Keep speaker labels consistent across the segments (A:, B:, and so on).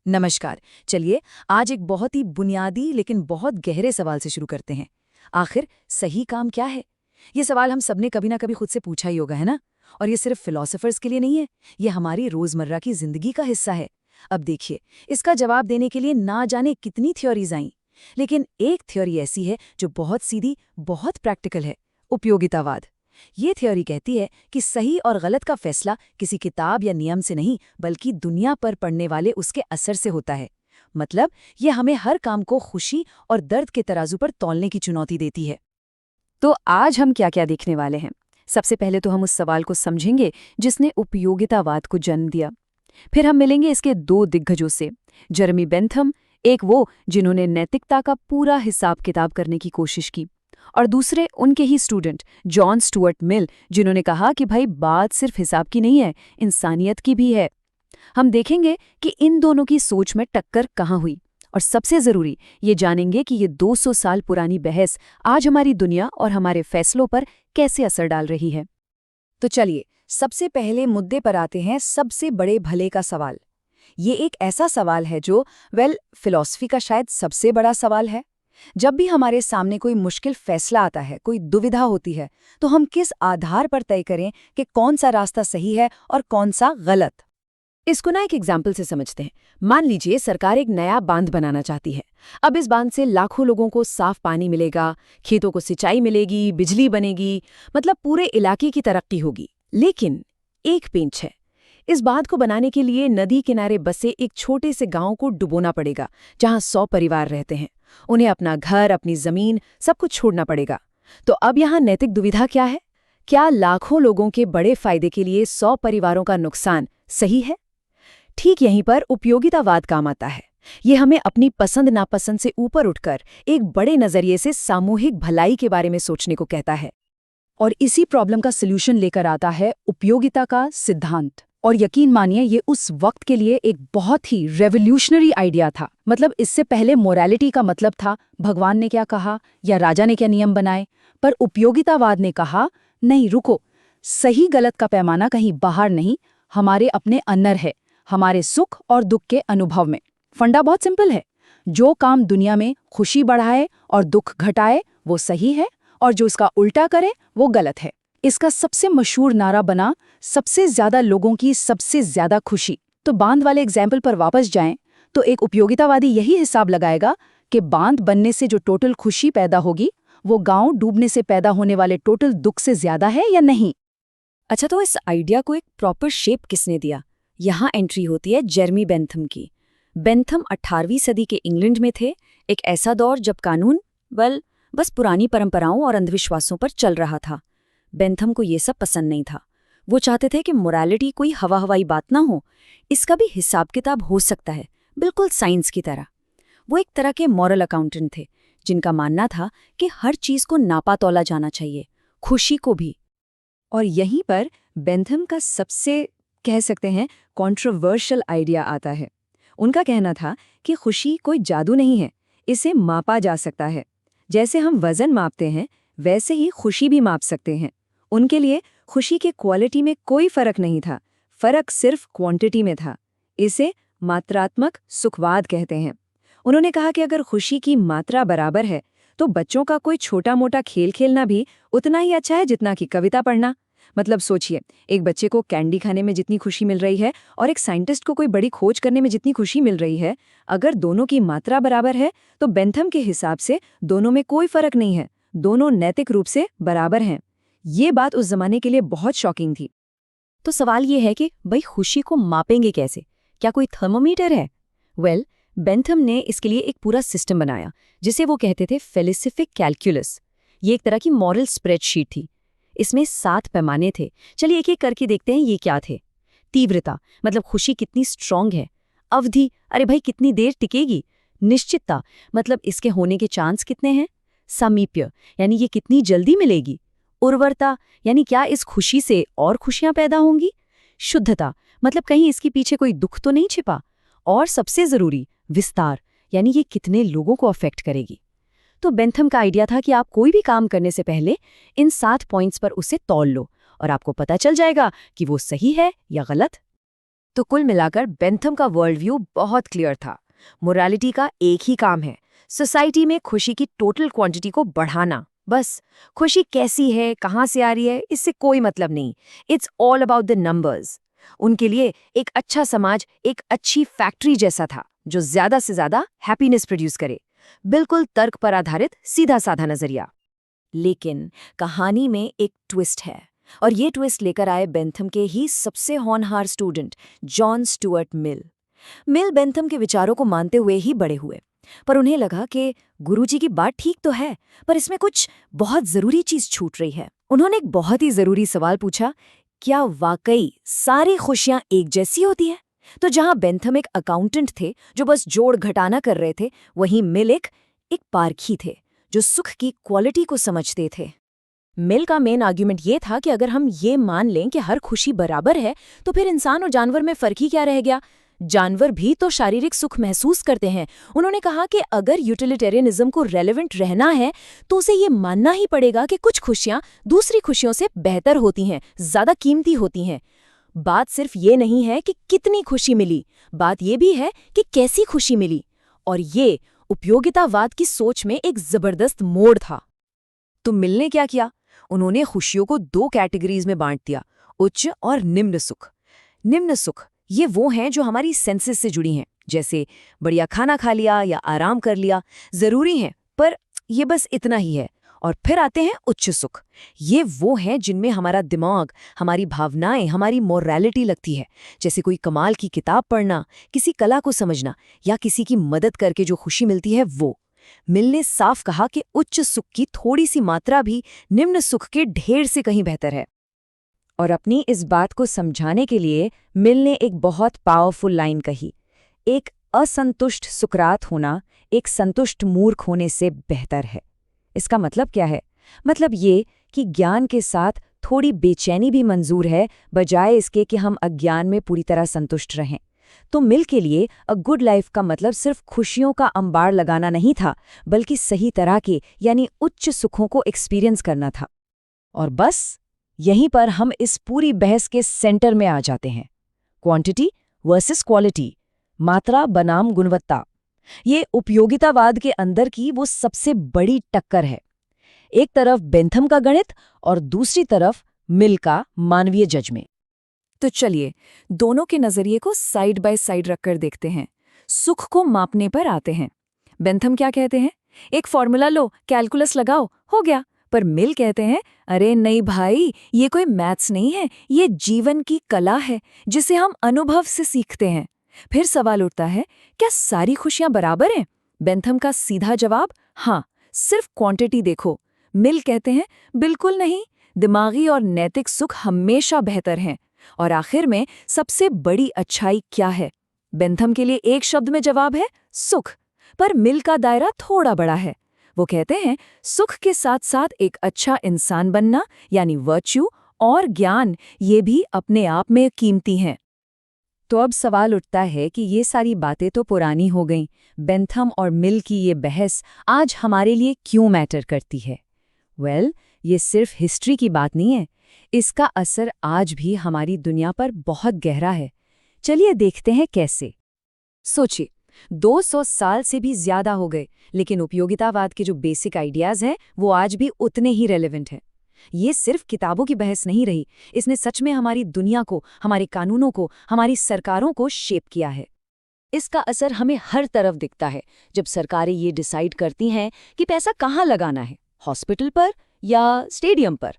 A: नमस्कार। चलिए आज एक बहुत ही बुनियादी लेकिन बहुत गहरे सवाल से शुरू करते हैं। आखिर सही काम क्या है? ये सवाल हम सबने कभी ना कभी खुद से पूछा ही होगा, है ना? और ये सिर्फ फिलोसोफर्स के लिए नहीं है, ये हमारी रोजमर्रा की जिंदगी का हिस्सा है। अब देखिए, इसका जवाब देने के लिए ना जाने कितनी थ्योरीज आईं, लेकिन एक थ्योरी ऐसी है जो बहुत सीधी, बहुत प्रैक्टिकल है: उपयोगितावाद। ये थ्योरी कहती है कि सही और गलत का फैसला किसी किताब या नियम से नहीं, बल्कि दुनिया पर पड़ने वाले उसके असर से होता है। मतलब ये हमें हर काम को खुशी और दर्द के तराजू पर तौलने की चुनौती देती है।
B: तो आज हम क्या क्या देखने वाले हैं? सबसे पहले तो हम उस सवाल को समझेंगे जिसने उपयोगितावाद को जन्म दिया। फिर हम मिलेंगे इसके दो दिग्गजों से, जेरेमी बेंथम, एक वो जिन्होंने नैतिकता का पूरा हिसाब किताब करने की कोशिश की, और दूसरे उनके ही स्टूडेंट जॉन स्टुअर्ट मिल, जिन्होंने कहा कि भाई बात सिर्फ हिसाब की नहीं है, इंसानियत की भी है। हम देखेंगे कि इन दोनों की सोच में टक्कर कहाँ हुई, और सबसे जरूरी ये जानेंगे कि ये 200 साल पुरानी बहस आज हमारी दुनिया और हमारे फैसलों पर कैसे असर डाल रही है।
A: तो चलिए सबसे पहले मुद्दे पर आते हैं, सबसे बड़े भले का सवाल। ये एक ऐसा सवाल है जो फिलॉसफी का शायद सबसे बड़ा सवाल है। जब भी हमारे सामने कोई मुश्किल फैसला आता है, कोई दुविधा होती है, तो हम किस आधार पर तय करें कि कौन सा रास्ता सही है और कौन सा गलत?
B: इसको ना एक एग्जाम्पल से समझते हैं। मान लीजिए सरकार एक नया बांध बनाना चाहती है। अब इस बांध से लाखों लोगों को साफ पानी मिलेगा, खेतों को सिंचाई मिलेगी, बिजली बनेगी, मतलब पूरे इलाके की तरक्की होगी। लेकिन एक पेंच है, इस बांध को बनाने के लिए नदी किनारे बसे एक छोटे से गांव को डुबोना पड़ेगा, जहां 100 परिवार रहते हैं। उन्हें अपना घर, अपनी जमीन, सब कुछ छोड़ना पड़ेगा। तो अब यहाँ नैतिक दुविधा क्या है? क्या लाखों लोगों के बड़े फायदे के लिए 100 परिवारों का नुकसान सही है? ठीक यहीं पर उपयोगितावाद काम आता है। ये हमें अपनी पसंद नापसंद से ऊपर उठकर एक बड़े नजरिए से सामूहिक भलाई के बारे में सोचने को कहता है।
A: और इसी प्रॉब्लम का सलूशन लेकर आता है उपयोगिता का सिद्धांत। और यकीन मानिए, ये उस वक्त के लिए एक बहुत ही रेवोल्यूशनरी आइडिया था। मतलब इससे पहले मोरालिटी का मतलब था भगवान ने क्या कहा या राजा ने क्या नियम बनाए, पर उपयोगितावाद ने कहा नहीं, रुको, सही गलत का पैमाना कहीं बाहर नहीं, हमारे अपने अंदर है, हमारे सुख और दुख के अनुभव में। फंडा बहुत सिंपल है, जो काम दुनिया में खुशी बढ़ाए और दुख घटाए वो सही है, और जो इसका उल्टा करे वो गलत है। इसका सबसे मशहूर नारा बना, सबसे ज्यादा लोगों की सबसे ज्यादा खुशी। तो बांध वाले एग्जाम्पल पर वापस जाएं तो एक उपयोगितावादी यही हिसाब लगाएगा कि बांध बनने से जो टोटल खुशी पैदा होगी वो गांव डूबने से पैदा होने वाले टोटल दुख से ज्यादा है या नहीं।
B: अच्छा, तो इस आइडिया को एक प्रॉपर शेप किसने दिया? यहाँ एंट्री होती है जेरेमी बेंथम की। बेंथम 18वीं सदी के इंग्लैंड में थे, एक ऐसा दौर जब कानून बस पुरानी परंपराओं और अंधविश्वासों पर चल रहा था। बेंथम को ये सब पसंद नहीं था। वो चाहते थे कि मोरालिटी कोई हवा हवाई बात ना हो, इसका भी हिसाब किताब हो सकता है, बिल्कुल साइंस की तरह। वो एक तरह के मॉरल अकाउंटेंट थे, जिनका मानना था कि हर चीज को नापा तौला जाना चाहिए, खुशी को भी।
A: और यहीं पर बेंथम का सबसे, कह सकते हैं, कंट्रोवर्शियल आइडिया आता है। उनका कहना था कि खुशी कोई जादू नहीं है, इसे मापा जा सकता है। जैसे हम वजन मापते हैं, वैसे ही खुशी भी माप सकते हैं। उनके लिए खुशी के क्वालिटी में कोई फर्क नहीं था, फर्क सिर्फ क्वांटिटी में था। इसे मात्रात्मक सुखवाद कहते हैं। उन्होंने कहा कि अगर खुशी की मात्रा बराबर है तो बच्चों का कोई छोटा मोटा खेल खेलना भी उतना ही अच्छा है जितना कि कविता पढ़ना। मतलब सोचिए, एक बच्चे को कैंडी खाने में जितनी खुशी मिल रही है और एक साइंटिस्ट को कोई बड़ी खोज करने में जितनी खुशी मिल रही है, अगर दोनों की मात्रा बराबर है तो बेंथम के हिसाब से दोनों में कोई फर्क नहीं है, दोनों नैतिक रूप से बराबर हैं। ये बात उस जमाने के लिए बहुत शॉकिंग थी।
B: तो सवाल ये है कि भाई खुशी को मापेंगे कैसे? क्या कोई थर्मोमीटर है? बेंथम ने इसके लिए एक पूरा सिस्टम बनाया, जिसे वो कहते थे फेलिसिफिक कैलकुलस। ये एक तरह की मॉरल स्प्रेडशीट थी। इसमें 7 पैमाने थे। चलिए एक एक करके देखते हैं ये क्या थे। तीव्रता, मतलब खुशी कितनी स्ट्रांग है। अवधि, अरे भाई कितनी देर टिकेगी। निश्चितता, मतलब इसके होने के चांस कितने हैं। सामीप्य, यानी ये कितनी जल्दी मिलेगी। उर्वरता, यानी क्या इस खुशी से और खुशियां पैदा होंगी। शुद्धता, मतलब कहीं इसके पीछे कोई दुख तो नहीं छिपा। और सबसे जरूरी विस्तार, यानी ये कितने लोगों को अफेक्ट करेगी। तो बेंथम का आइडिया था कि आप कोई भी काम करने से पहले इन 7 पॉइंट्स पर उसे तौल लो और आपको पता चल जाएगा कि वो सही है या गलत। तो कुल मिलाकर बेंथम का वर्ल्ड व्यू बहुत क्लियर था। मोरालिटी का एक ही काम है, सोसाइटी में खुशी की टोटल क्वांटिटी को बढ़ाना। बस खुशी कैसी है, कहाँ से आ रही है, इससे कोई मतलब नहीं। It's all about the numbers. उनके लिए एक अच्छा समाज एक अच्छी फैक्ट्री जैसा था जो ज्यादा से ज्यादा हैप्पीनेस प्रोड्यूस करे। बिल्कुल तर्क पर आधारित सीधा साधा नजरिया। लेकिन कहानी में एक ट्विस्ट है, और ये ट्विस्ट लेकर आए बेंथम के ही सबसे होनहार स्टूडेंट जॉन स्टुअर्ट मिल। मिल बेंथम के विचारों को मानते हुए ही बड़े हुए, पर उन्हें लगा कि गुरुजी की बात ठीक तो है, पर इसमें कुछ बहुत जरूरी चीज छूट रही है। उन्होंने एक बहुत ही जरूरी सवाल पूछा, क्या वाकई सारी खुशियां एक जैसी होती हैं? तो जहां बेंथम एक अकाउंटेंट थे जो बस जोड़ घटाना कर रहे थे, वहीं मिल एक पारखी थे जो सुख की क्वालिटी को समझते थे। मिल का मेन आर्ग्यूमेंट ये था कि अगर हम ये मान लें कि हर खुशी बराबर है, तो फिर इंसान और जानवर में फर्क ही क्या रह गया? जानवर भी तो शारीरिक सुख महसूस करते हैं। उन्होंने कहा कि अगर यूटिलिटेरियनिज्म को रेलेवेंट रहना है, तो उसे ये मानना ही पड़ेगा कि कुछ खुशियां दूसरी खुशियों से बेहतर होती हैं, ज्यादा कीमती होती हैं। बात सिर्फ ये नहीं है कि कितनी खुशी मिली, बात ये भी है कि कैसी खुशी मिली। और ये उपयोगितावाद की सोच में एक जबरदस्त मोड़ था। तो मिल ने क्या किया? उन्होंने खुशियों को दो कैटेगरीज में बांट दिया, उच्च और निम्न सुख। निम्न सुख ये वो हैं जो हमारी सेंसेस से जुड़ी हैं, जैसे बढ़िया खाना खा लिया या आराम कर लिया, जरूरी हैं, पर ये बस इतना ही है। और फिर आते हैं उच्च सुख। ये वो हैं जिनमें हमारा दिमाग, हमारी भावनाएं, हमारी मोरालिटी लगती है, जैसे कोई कमाल की किताब पढ़ना, किसी कला को समझना या किसी की मदद करके जो खुशी मिलती है वो। मिल ने साफ कहा कि उच्च सुख की थोड़ी सी मात्रा भी निम्न सुख के ढेर से कहीं बेहतर है। और अपनी इस बात को समझाने के लिए मिल ने एक बहुत पावरफुल लाइन कही, एक असंतुष्ट सुकरात होना एक संतुष्ट मूर्ख होने से बेहतर है। इसका मतलब क्या है? मतलब ये कि ज्ञान के साथ थोड़ी बेचैनी भी मंजूर है, बजाय इसके कि हम अज्ञान में पूरी तरह संतुष्ट रहें। तो मिल के लिए अ गुड लाइफ का मतलब सिर्फ खुशियों का अंबार लगाना नहीं था, बल्कि सही तरह के यानी उच्च सुखों को एक्सपीरियंस करना था। और बस यहीं पर हम इस पूरी बहस के सेंटर में आ जाते हैं, क्वांटिटी वर्सेस क्वालिटी, मात्रा बनाम गुणवत्ता। ये उपयोगितावाद के अंदर की वो सबसे बड़ी टक्कर है। एक तरफ बेंथम का गणित और दूसरी तरफ मिल का मानवीय जजमेंट। तो चलिए दोनों के नजरिए को साइड बाय साइड रखकर देखते हैं। सुख को मापने पर आते हैं। बेंथम क्या कहते हैं? एक फॉर्मूला लो, कैलकुलस लगाओ, हो गया। पर मिल कहते हैं, अरे नहीं भाई, ये कोई मैथ्स नहीं है, ये जीवन की कला है जिसे हम अनुभव से सीखते हैं। फिर सवाल उठता है, क्या सारी खुशियां बराबर हैं? बेंथम का सीधा जवाब, हाँ, सिर्फ क्वांटिटी देखो। मिल कहते हैं, बिल्कुल नहीं, दिमागी और नैतिक सुख हमेशा बेहतर हैं। और आखिर में सबसे बड़ी अच्छाई क्या है? बेंथम के लिए एक शब्द में जवाब है, सुख। पर मिल का दायरा थोड़ा बड़ा है। वो कहते हैं, सुख के साथ साथ एक अच्छा इंसान बनना यानी वर्च्यू और ज्ञान, ये भी अपने आप में कीमती हैं। तो अब सवाल उठता है कि ये सारी बातें तो पुरानी हो गईं। बेंथम और मिल की ये बहस आज हमारे लिए क्यों मैटर करती है? वेल, ये सिर्फ हिस्ट्री की बात नहीं है, इसका असर आज भी हमारी दुनिया पर बहुत गहरा है। चलिए देखते हैं कैसे। सोचिए, 200 साल से भी ज्यादा हो गए, लेकिन उपयोगितावाद के जो बेसिक आइडियाज हैं वो आज भी उतने ही रेलेवेंट हैं। ये सिर्फ किताबों की बहस नहीं रही, इसने सच में हमारी दुनिया को, हमारे कानूनों को, हमारी सरकारों को शेप किया है। इसका असर हमें हर तरफ दिखता है। जब सरकारें ये डिसाइड करती हैं कि पैसा कहाँ लगाना है, हॉस्पिटल पर या स्टेडियम पर,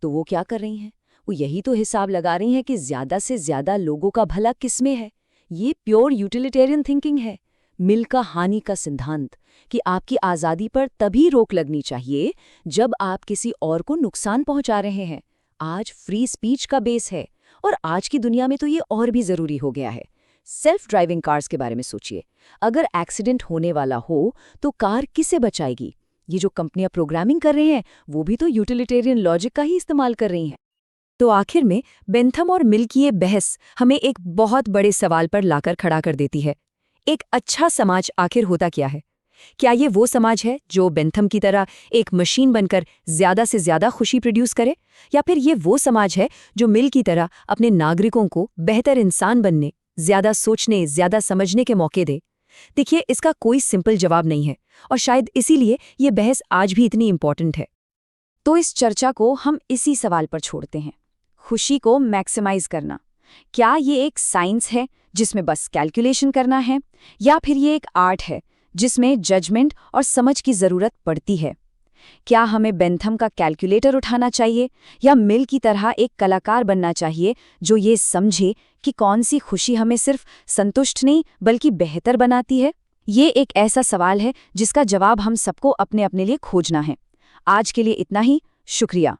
B: तो वो क्या कर रही हैं? वो यही तो हिसाब लगा रही हैं कि ज्यादा से ज्यादा लोगों का भला किसमें है। ये प्योर यूटिलिटेरियन थिंकिंग है। मिल का हानि का सिद्धांत कि आपकी आज़ादी पर तभी रोक लगनी चाहिए जब आप किसी और को नुकसान पहुंचा रहे हैं, आज फ्री स्पीच का बेस है। और आज की दुनिया में तो ये और भी ज़रूरी हो गया है। सेल्फ ड्राइविंग कार्स के बारे में सोचिए, अगर एक्सीडेंट होने वाला हो तो कार किसे बचाएगी? ये जो कंपनियां प्रोग्रामिंग कर रहे हैं वो भी तो यूटिलिटेरियन लॉजिक का ही इस्तेमाल कर रही हैं। तो आखिर में बेंथम और मिल की ये बहस हमें एक बहुत बड़े सवाल पर लाकर खड़ा कर देती है। एक अच्छा समाज आखिर होता क्या है? क्या ये वो समाज है जो बेंथम की तरह एक मशीन बनकर ज्यादा से ज्यादा खुशी प्रोड्यूस करे, या फिर ये वो समाज है जो मिल की तरह अपने नागरिकों को बेहतर इंसान बनने, ज्यादा सोचने, ज्यादा समझने के मौके दे? देखिए, इसका कोई सिंपल जवाब नहीं है, और शायद इसीलिए ये बहस आज भी इतनी इम्पोर्टेंट है।
A: तो इस चर्चा को हम इसी सवाल पर छोड़ते हैं, खुशी को मैक्सिमाइज करना। क्या ये एक साइंस है जिसमें बस कैलकुलेशन करना है, या फिर ये एक आर्ट है जिसमें जजमेंट और समझ की जरूरत पड़ती है? क्या हमें बेंथम का कैलकुलेटर उठाना चाहिए, या मिल की तरह एक कलाकार बनना चाहिए जो ये समझे कि कौन सी खुशी हमें सिर्फ संतुष्ट नहीं बल्कि बेहतर बनाती है? ये एक ऐसा सवाल है जिसका जवाब हम सबको अपने अपने लिए खोजना है। आज के लिए इतना ही, शुक्रिया।